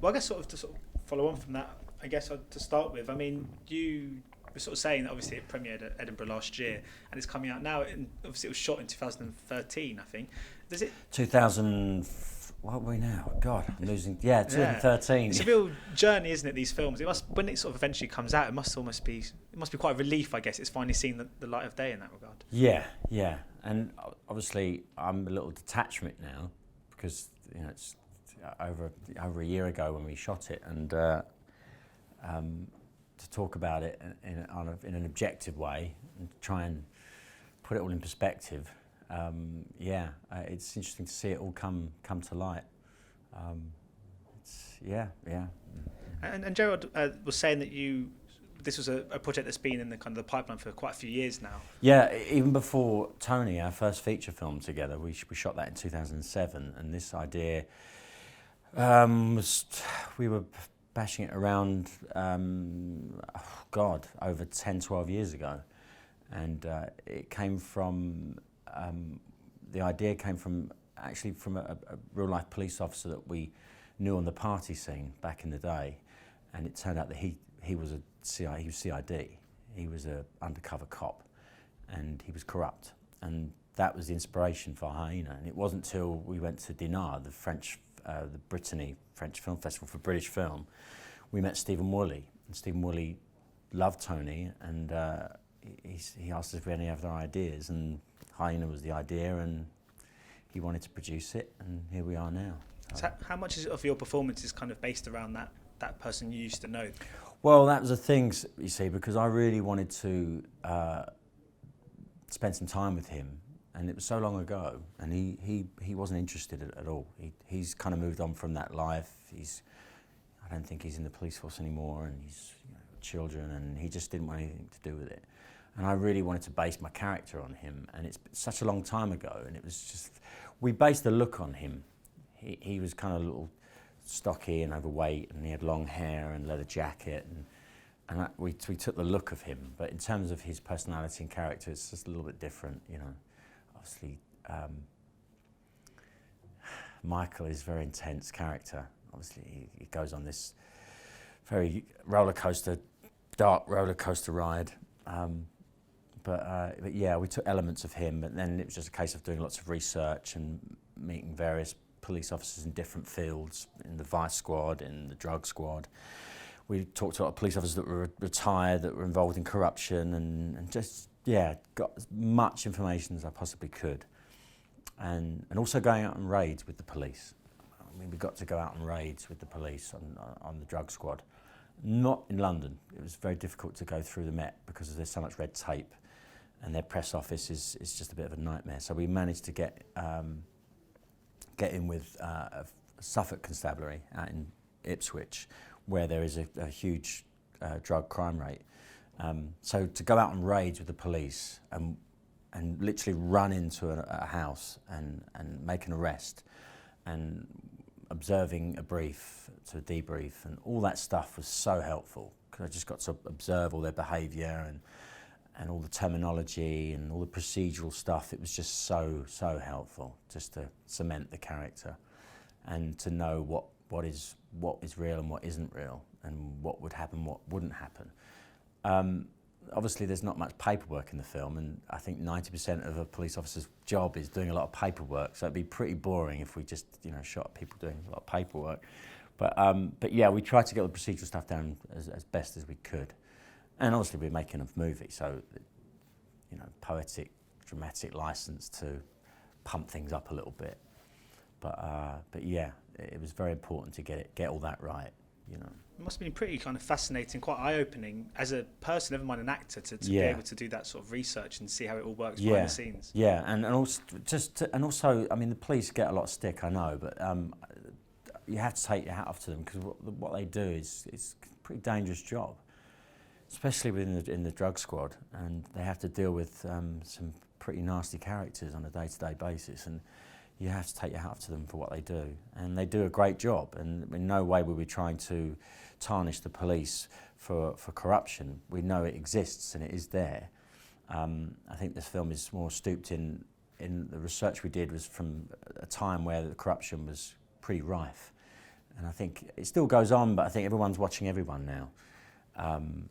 Well, I guess to follow on from that, I guess to start with, I mean, you were sort of saying that obviously it premiered at Edinburgh last year and it's coming out now. And obviously it was shot in 2013, I think. Does it? 2000. What are we now? God, I'm losing. Yeah, 2013. Yeah. It's a real journey, isn't it? These films. It must, when it sort of eventually comes out, it must be quite a relief, I guess. It's finally seen the light of day in that regard. Yeah, and obviously I'm a little detached from it now because it's over a year ago when we shot it, and to talk about it in an objective way and try and put it all in perspective. It's interesting to see it all come to light. And Gerard was saying that this was a project that's been in the kind of the pipeline for quite a few years now. Yeah, even before Tony, our first feature film together, we shot that in 2007, and this idea we were bashing it around over 10, 12 years ago, and it came from. The idea came from a real life police officer that we knew on the party scene back in the day, and it turned out that he was CID. He was an undercover cop, and he was corrupt, and that was the inspiration for Hyena. And it wasn't till we went to Dinard, the Brittany French Film Festival for British film, we met Stephen Woolley, and Stephen Woolley loved Tony, and he asked us if we had any other ideas, and Hyena was the idea, and he wanted to produce it, and here we are now. So how much of your performance is kind of based around that person you used to know? Well, that was the thing, you see, because I really wanted to spend some time with him, and it was so long ago, and he wasn't interested at all. He's kind of moved on from that life. I don't think he's in the police force anymore, and he's children, and he just didn't want anything to do with it. And I really wanted to base my character on him, and it's such a long time ago, and it was just, we based the look on him. He was kind of a little stocky and overweight, and he had long hair and leather jacket, and we took the look of him. But in terms of his personality and character, it's just a little bit different, Obviously, Michael is a very intense character. Obviously, he goes on this very dark roller coaster ride. But yeah, we took elements of him, but then it was just a case of doing lots of research and meeting various police officers in different fields, in the vice squad, in the drug squad. We talked to a lot of police officers that were retired, that were involved in corruption, and just, got as much information as I possibly could. And also going out on raids with the police. I mean, we got to go out on raids with the police on the drug squad. Not in London. It was very difficult to go through the Met because there's so much red tape, and their press office is just a bit of a nightmare. So we managed to get in with a Suffolk Constabulary out in Ipswich, where there is a huge drug crime rate. So to go out on raids with the police and literally run into a house and make an arrest, and observing a brief to a debrief, and all that stuff was so helpful, because I just got to observe all their behaviour and all the terminology and all the procedural stuff. It was just so helpful, just to cement the character and to know what is real and what isn't real, and what would happen, what wouldn't happen. Obviously, there's not much paperwork in the film, and I think 90% of a police officer's job is doing a lot of paperwork, so it'd be pretty boring if we just shot people doing a lot of paperwork. But yeah, we tried to get the procedural stuff down as best as we could. And obviously we're making a movie, so poetic, dramatic license to pump things up a little bit. But yeah, it was very important to get all that right. It must have been pretty kind of fascinating, quite eye-opening as a person, never mind an actor, to be able to do that sort of research and see how it all works behind the scenes. Yeah, and also, I mean, the police get a lot of stick, I know, but you have to take your hat off to them, because what they do is a pretty dangerous job, especially in the drug squad, and they have to deal with some pretty nasty characters on a day-to-day basis, and you have to take your hat off to them for what they do. And they do a great job, and in no way were we trying to tarnish the police for corruption. We know it exists and it is there. I think this film is more stooped in the research we did was from a time where the corruption was pretty rife. And I think it still goes on, but I think everyone's watching everyone now.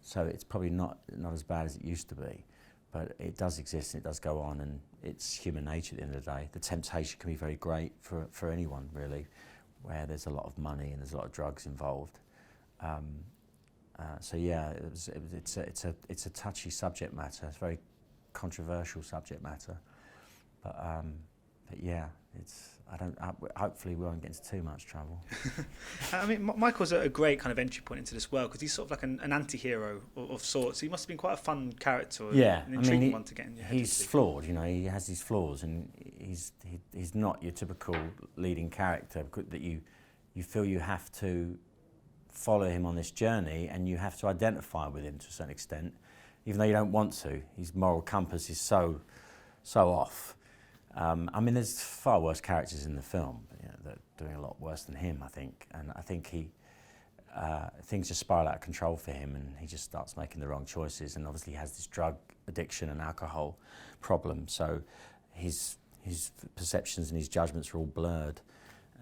So it's probably not as bad as it used to be. But it does exist and it does go on, and it's human nature at the end of the day. The temptation can be very great for anyone, really, where there's a lot of money and there's a lot of drugs involved. So yeah, it's a touchy subject matter. It's a very controversial subject matter. But yeah, hopefully we won't get into too much trouble. I mean, Michael's a great kind of entry point into this world because he's sort of like an anti-hero of sorts. He must have been quite a fun character, an intriguing one to get in your head. He's flawed, you know. He has these flaws, and he's not your typical leading character that you feel you have to follow him on this journey, and you have to identify with him to a certain extent, even though you don't want to. His moral compass is so off. I mean, there's far worse characters in the film, you know, that are doing a lot worse than him, I think. And I think things just spiral out of control for him, and he just starts making the wrong choices. And obviously, he has this drug addiction and alcohol problem, so his perceptions and his judgments are all blurred.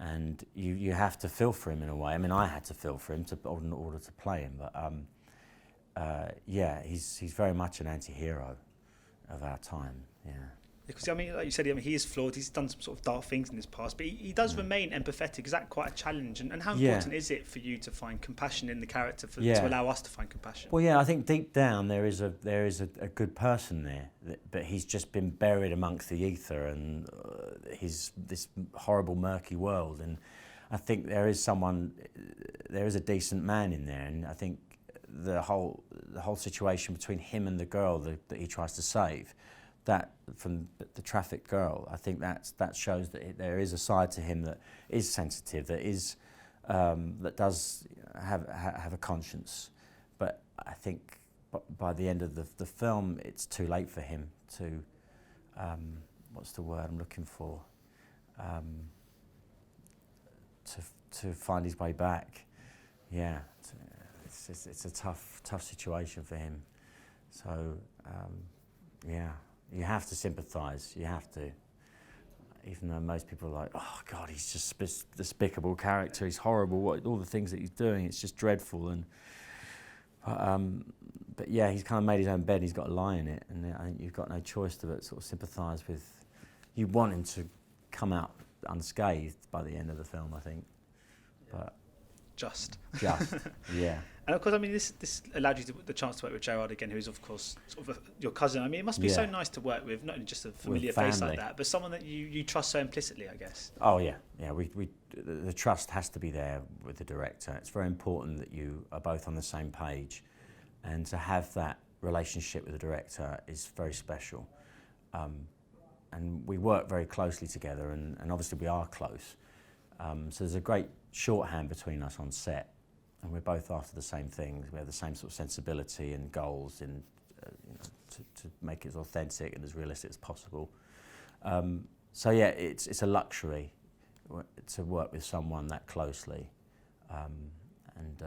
And you have to feel for him in a way. I mean, I had to feel for him in order to play him. But yeah, he's very much an anti-hero of our time. Yeah. Because I mean, like you said, I mean, he is flawed. He's done some sort of dark things in his past, but he does remain empathetic. Is that quite a challenge? And how important is it for you to find compassion in the character to allow us to find compassion? Well, yeah, I think deep down there is a good person there, but he's just been buried amongst the ether and this horrible, murky world. And I think there is a decent man in there, and I think the whole situation between him and the girl that he tries to save, that from the trafficked girl, I think that shows that there is a side to him that is sensitive, that does have a conscience. But I think by the end of the film, it's too late for him to what's the word I'm looking for? To find his way back. Yeah, it's a tough situation for him. So yeah. You have to sympathise, you have to. Even though most people are like, oh God, he's just a despicable character, he's horrible, all the things that he's doing, it's just dreadful. But yeah, he's kind of made his own bed, he's got to lie in it, and I think you've got no choice but sort of sympathise with. You want him to come out unscathed by the end of the film, I think. But Just, yeah. And of course, I mean, this allowed you the chance to work with Gerard again, who's of course sort of your cousin. I mean, it must be so nice to work with, not only just a familiar face like that, but someone that you trust so implicitly, I guess. Oh yeah. The trust has to be there with the director. It's very important that you are both on the same page, and to have that relationship with the director is very special. And we work very closely together, and obviously we are close. So there's a great shorthand between us on set, and we're both after the same things. We have the same sort of sensibility and goals in, to make it as authentic and as realistic as possible. So yeah, it's a luxury to work with someone that closely and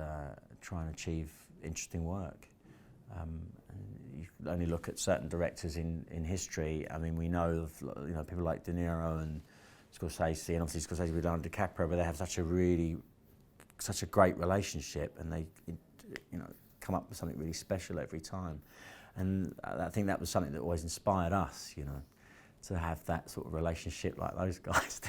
try and achieve interesting work. You only look at certain directors in history. I mean, we know of people like De Niro and Scorsese, and obviously Scorsese with Leonardo DiCaprio, but they have such a great relationship, and they come up with something really special every time. And I think that was something that always inspired us, to have that sort of relationship like those guys.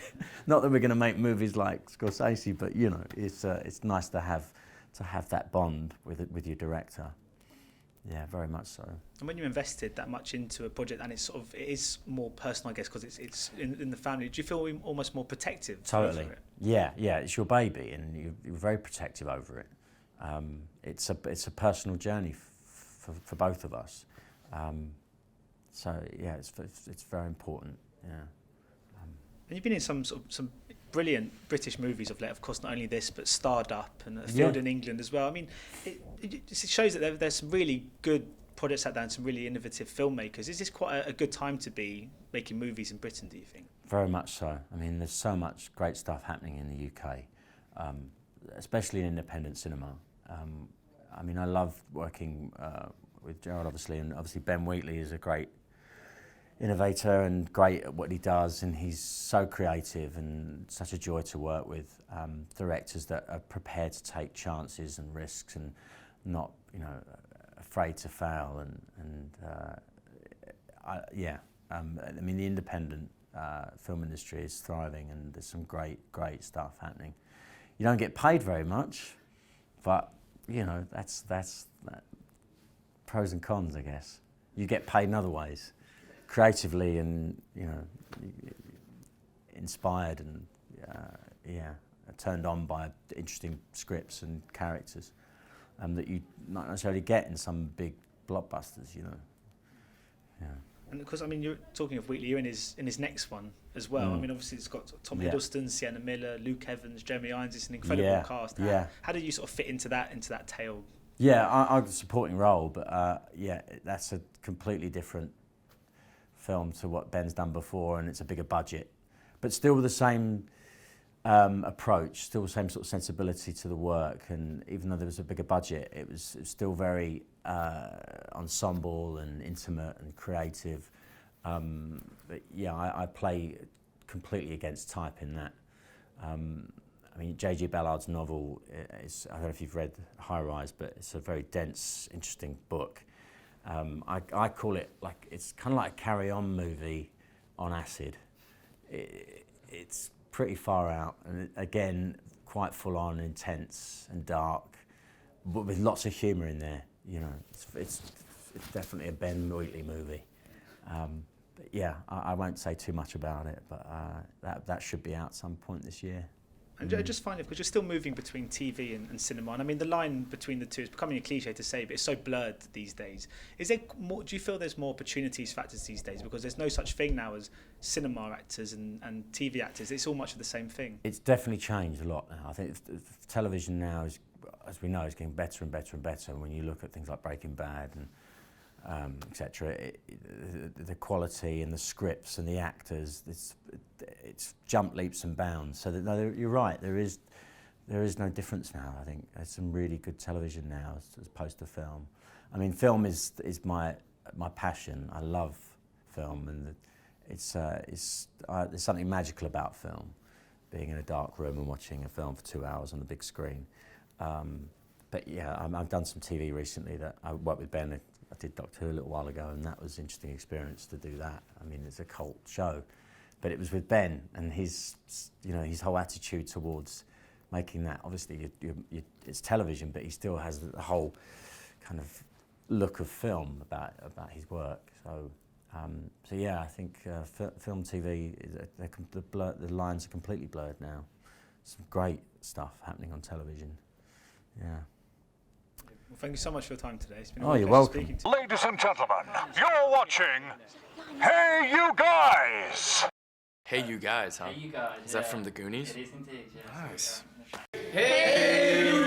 Not that we're going to make movies like Scorsese, but it's nice to have that bond with your director. Yeah, very much so. And when you invested that much into a project, and it is more personal, I guess, because it's in the family, do you feel almost more protective? Totally. Over it? Yeah, it's your baby, and you're very protective over it. It's a personal journey for both of us. So yeah, it's very important. Yeah. And you've been in some brilliant British movies of late, of course, not only this, but Starred Up and A Field in England as well. I mean, it shows that there's some really good projects out there and some really innovative filmmakers. Is this quite a good time to be making movies in Britain, do you think? Very much so. I mean, there's so much great stuff happening in the UK, especially in independent cinema. I mean, I love working with Gerard, obviously, and obviously Ben Wheatley is a great innovator and great at what he does, and he's so creative and such a joy to work with. Directors that are prepared to take chances and risks and not, afraid to fail. I mean, the independent film industry is thriving, and there's some great stuff happening. You don't get paid very much, but that's pros and cons, I guess. You get paid in other ways, creatively and inspired and turned on by interesting scripts and characters that you not necessarily get in some big blockbusters. Yeah. And of course, I mean, you're talking of Wheatley, you're in his next one as well. I mean, obviously it's got Tom Hiddleston, Sienna Miller, Luke Evans, Jeremy Irons. It's an incredible cast. How do you sort of fit into that tale? Yeah, I'm a supporting role, but that's a completely different film to what Ben's done before, and it's a bigger budget, but still with the same approach, still the same sort of sensibility to the work. And even though there was a bigger budget, it was still very ensemble and intimate and creative. But I play completely against type in that. I mean, J.G. Ballard's novel is, I don't know if you've read High Rise, but it's a very dense, interesting book. I call it it's kind of like a carry-on movie on acid. It's pretty far out, and again, quite full-on, intense and dark, but with lots of humour in there. It's definitely a Ben Wheatley movie. But yeah, I won't say too much about it, but that should be out some point this year. And I just find it, because you're still moving between TV and cinema, and I mean the line between the two is becoming a cliche to say, but it's so blurred these days. Is there more? Do you feel there's more opportunities for actors these days, because there's no such thing now as cinema actors and TV actors? It's all much of the same thing. It's definitely changed a lot now. I think television now is, as we know, is getting better and better and better. When you look at things like Breaking Bad and etc., the quality and the scripts and the actors, it's jumped leaps and bounds. So you're right, there is no difference now. I think there's some really good television now as opposed to film. I mean, film is my passion. I love film, and there's something magical about film, being in a dark room and watching a film for 2 hours on the big screen. But yeah, I've done some TV recently that I worked with Ben. I did Doctor Who a little while ago, and that was an interesting experience to do that. I mean, it's a cult show, but it was with Ben and his whole attitude towards making that. Obviously, it's television, but he still has the whole kind of look of film about his work. So yeah, I think film, TV, the lines are completely blurred now. Some great stuff happening on television. Yeah. Well, thank you so much for your time today. It's been a you're welcome. Ladies and gentlemen, you're watching Hey You Guys! Hey You Guys, huh? Hey You Guys. Is that from the Goonies? It is indeed, yes. Nice. Hey You